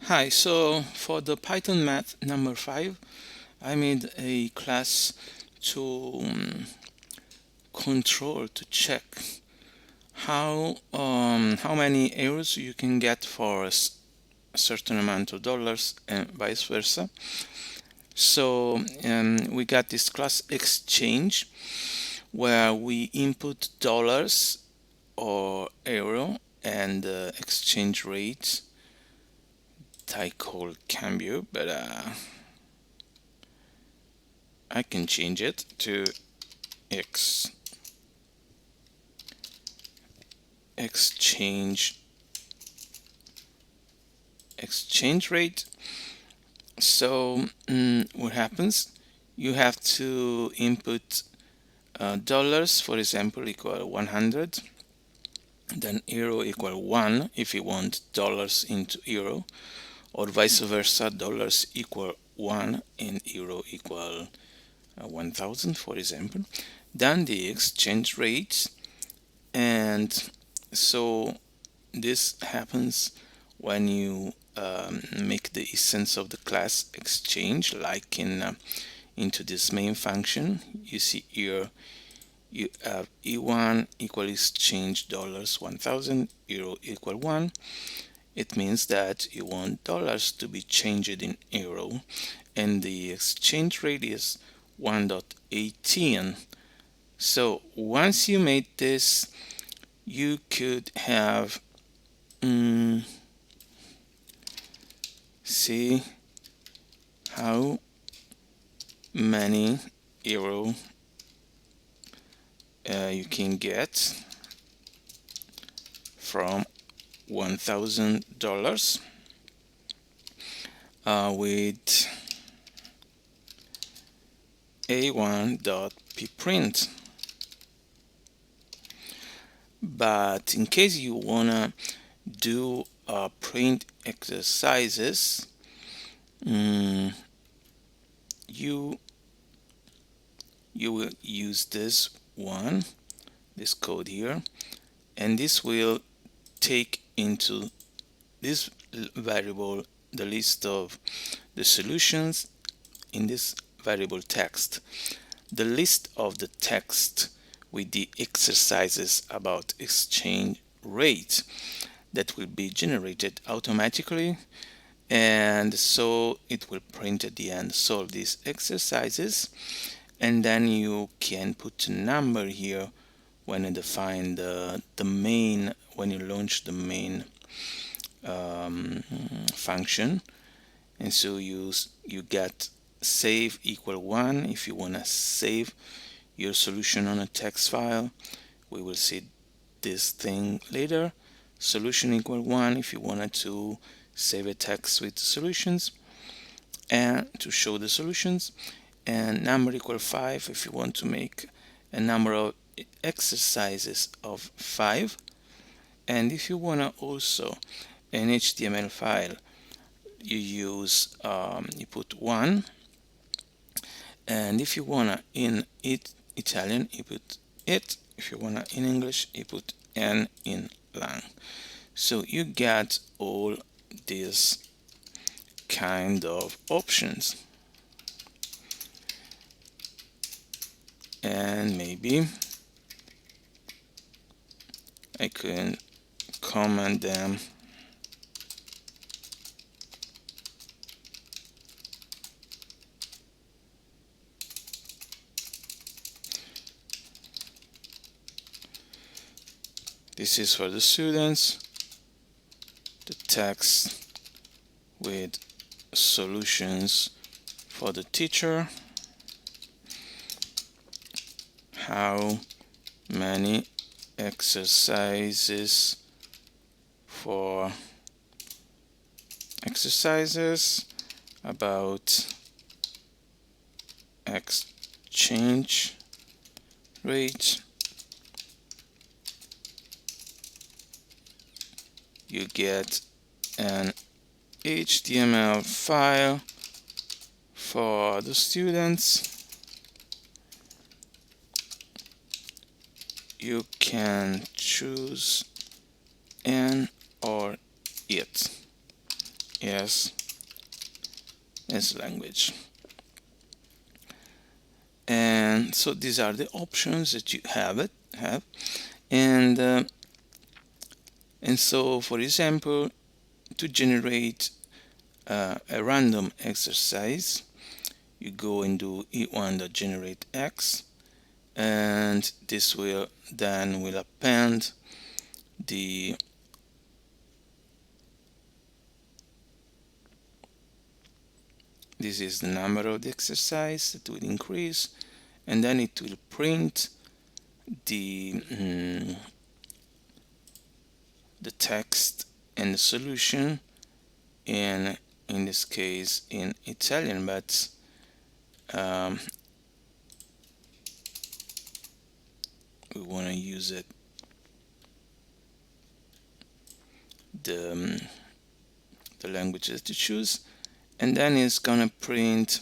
Hi, so for the Python math number 5, I made a class to control, to check how many errors you can get for a certain amount of dollars and vice versa. So we got this class exchange where we input dollars or euro and the exchange rate that I call cambio, but I can change it to X exchange exchange rate. So what happens? You have to input dollars, for example, equal 100, then euro equal 1 if you want dollars into euro, or vice versa, dollars equal 1 and euro equal 1000, for example. Then the exchange rate, and so this happens when you make the essence of the class exchange, like into this main function. You see here you have E1 equal exchange dollars 1000, euro equal 1. It means that you want dollars to be changed in euro, and the exchange rate is 1.18. So once you made this, you could have see how many euro you can get from $1,000 with a1.pprint. But in case you wanna do print exercises, you will use this one, this code here, and this will take into this variable the list of the solutions in this variable text, the list of the text with the exercises about exchange rate that will be generated automatically, and so it will print at the end solve these exercises, and then you can put a number here when you define the main, when you launch the main function. And so you get save equal 1 if you want to save your solution on a text file. We will see this thing later. Solution equal 1 if you wanted to save a text with solutions and to show the solutions, and number equal 5 if you want to make a number of exercises of 5. And if you want to also an HTML file, you use you put 1, and if you wanna in Italian you put it, if you wanna in English you put n in lang. So you get all these kind of options, and maybe I can comment them. This is for the students, the text with solutions for the teacher. How many exercises for exercises about exchange rate. You get an HTML file for the students. You can choose an or it. as language. And so these are the options that you have. And so, for example, to generate a random exercise, you go and do e1.generateX, and this will append this is the number of the exercise that will increase, and then it will print the text and the solution in this case in Italian, but we want to use it the language that you choose, and then it's gonna print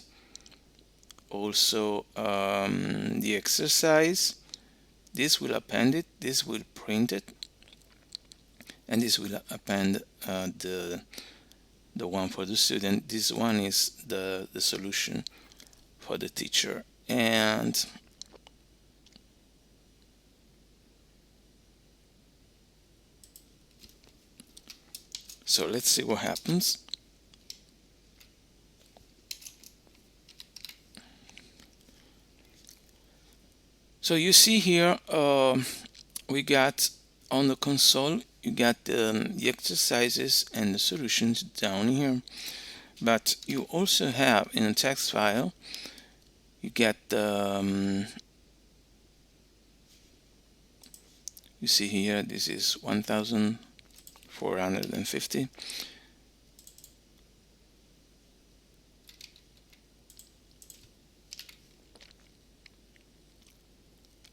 also the exercise. This will append it, this will print it, and this will append the one for the student. This one is the solution for the teacher. And so let's see what happens. So you see here we got on the console, you got the exercises and the solutions down here, but you also have in a text file, you get you see here, this is 1450.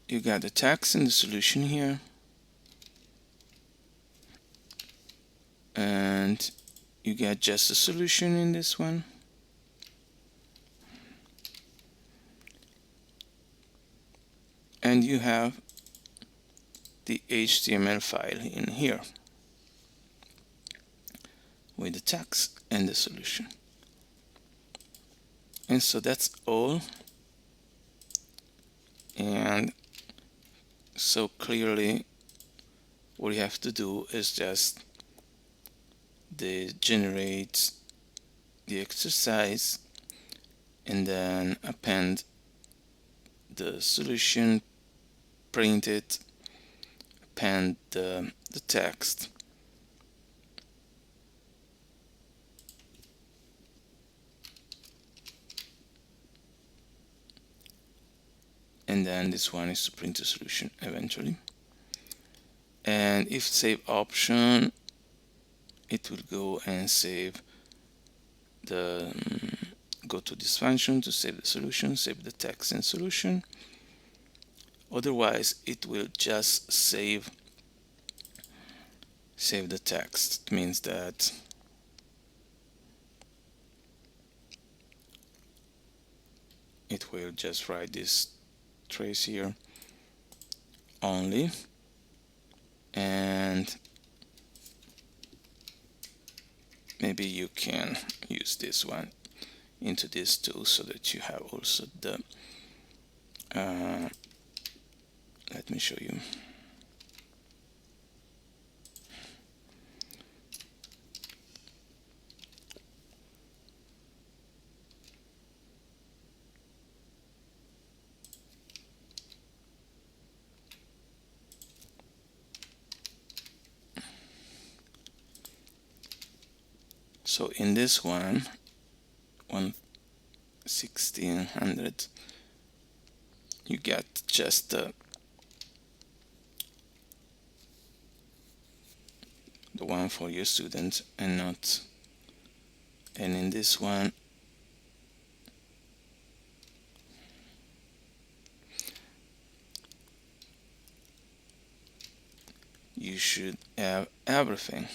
You got the text and the solution here, and you get just a solution in this one. And you have the HTML file in here with the text and the solution. And so that's all. And so clearly what you have to do is just generate the exercise and then append the solution, print it, append the text, and then this one is to print the solution eventually. And if save option, it will go and save go to this function to save the solution, save the text and solution. Otherwise it will just save the text. It means that it will just write this trace here only, and maybe you can use this one into this too, so that you have also the let me show you. So in this one, 1600, you get just the one for your student and not, and in this one you should have everything.